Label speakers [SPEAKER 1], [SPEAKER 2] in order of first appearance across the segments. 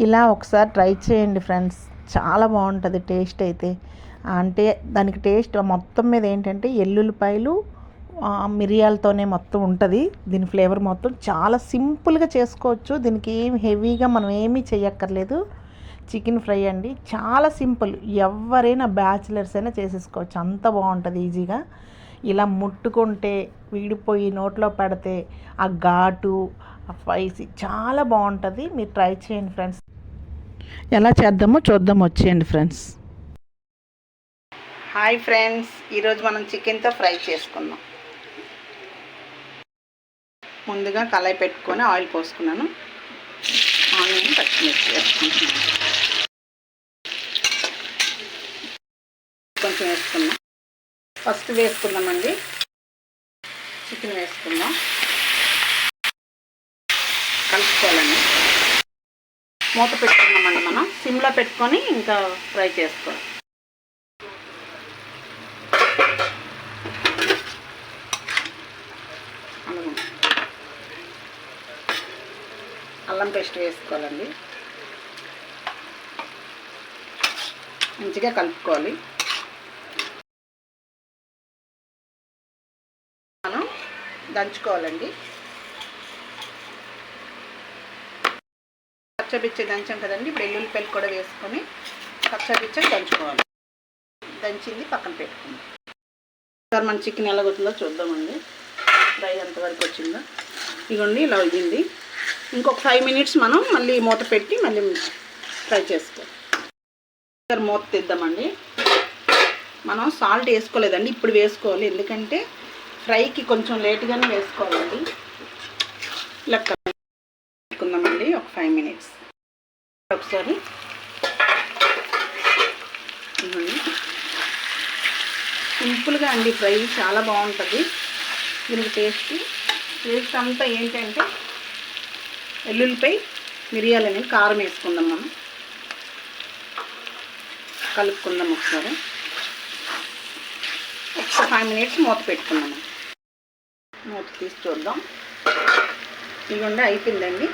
[SPEAKER 1] ఇలా ఒకసారి ట్రై చేయండి ఫ్రెండ్స్, చాలా బాగుంటుంది టేస్ట్ అయితే. అంటే దానికి టేస్ట్ మొత్తం మీద ఏంటంటే ఎల్లుల్లిపాయలు మిరియాలతోనే మొత్తం ఉంటుంది. దీని ఫ్లేవర్ మొత్తం చాలా సింపుల్గా చేసుకోవచ్చు. దీనికి ఏమి హెవీగా మనం ఏమీ చేయక్కర్లేదు. చికెన్ ఫ్రై అండి, చాలా సింపుల్. ఎవరైనా బ్యాచిలర్స్ అయినా చేసేసుకోవచ్చు, అంత బాగుంటుంది ఈజీగా. ఇలా ముట్టుకుంటే వీడిపోయి నోట్లో పెడితే ఆ ఘాటు ఆ స్పైసీ చాలా బాగుంటుంది. మీరు ట్రై చేయండి ఫ్రెండ్స్. ఎలా చేద్దామో చూద్దాం, వచ్చేయండి ఫ్రెండ్స్. హాయ్ ఫ్రెండ్స్, ఈరోజు మనం చికెన్తో ఫ్రై చేసుకుందాం. ముందుగా కళాయి పెట్టుకొని ఆయిల్ పోసుకున్నాను. ఆనియన్ పచ్చిమిర్చి వేసుకుంటున్నాను. కొంచెం వేసుకున్నాం. ఫస్ట్ వేసుకుందామండి, చికెన్ వేసుకుందాం. కలుపుకోవాలండి. మూత పెట్టుకున్నామండి, మనం సిమ్లో పెట్టుకొని ఇంకా ఫ్రై చేసుకోవాలి. అల్లం పేస్ట్ వేసుకోవాలండి. మంచిగా కలుపుకోవాలి. మనం దంచుకోవాలండి. కచ్చపిచ్చ దంచాం కదండి, ఇప్పుడు ఎల్లుల్లిపాయలు కూడా వేసుకొని కచ్చపిచ్చ దంచుకోవాలి. దంచింది పక్కన పెట్టుకుందాం. ఒకసారి మన చికెన్ ఎలాగొచ్చిందో చూద్దామండి. ఫ్రై ఎంతవరకు వచ్చిందో. ఇదిగోండి ఇలా అయ్యింది. ఇంకొక 5 minutes మనం మళ్ళీ మూత పెట్టి మళ్ళీ ఫ్రై చేసుకోవాలి. ఒకసారి మూత తీద్దామండి. మనం సాల్ట్ వేసుకోలేదండి, ఇప్పుడు వేసుకోవాలి. ఎందుకంటే ఫ్రైకి కొంచెం లేట్గానే వేసుకోవాలండి. ఇలా పెట్టుకుందామండి ఒక 5 minutes. ఒకసారి సింపుల్గా అండి ఫ్రై, చాలా బాగుంటుంది. దీనికి టేస్ట్ అంతా ఏంటంటే ఎల్లుల్లిపాయ మిరియాలని కారం వేసుకుందాం. మనం కలుపుకుందాం ఒకసారి. ఒక 5 minutes మూత పెట్టుకుందాము. మూత తీసి చూద్దాం. ఇదిగోండి అయిపోయిందండి.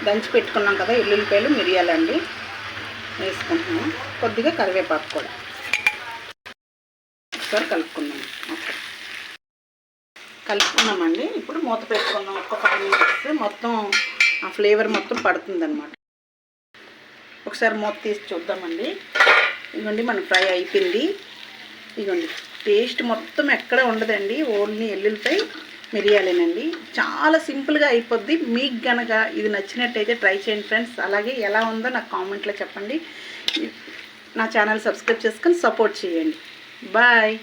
[SPEAKER 1] దంచి పెట్టుకున్నాం కదా ఎల్లుల్లిపాయలు మిరియాలండి, వేసుకుంటున్నాము. కొద్దిగా కరివేపాకు కూడా ఒకసారి కలుపుకుందాం. కలుపుకున్నామండి. ఇప్పుడు మూత పెట్టుకున్నాం ఒక 5 minutes. మొత్తం ఆ ఫ్లేవర్ మొత్తం పడుతుందన్నమాట. ఒకసారి మూత తీసి చూద్దామండి. ఇదిగోండి మన ఫ్రై అయిపోయింది. ఇదిగోండి టేస్ట్ మొత్తం ఎక్కడ ఉండదండి, ఓన్లీ ఎల్లుల్లిపాయ మిరియాలేనండి. చాలా సింపుల్గా అయిపోద్ది. మీకు గనక ఇది నచ్చినట్టయితే ట్రై చేయండి ఫ్రెండ్స్. అలాగే ఎలా ఉందో నాకు కామెంట్లో చెప్పండి. నా ఛానల్ సబ్స్క్రైబ్ చేసుకొని సపోర్ట్ చేయండి. బాయ్.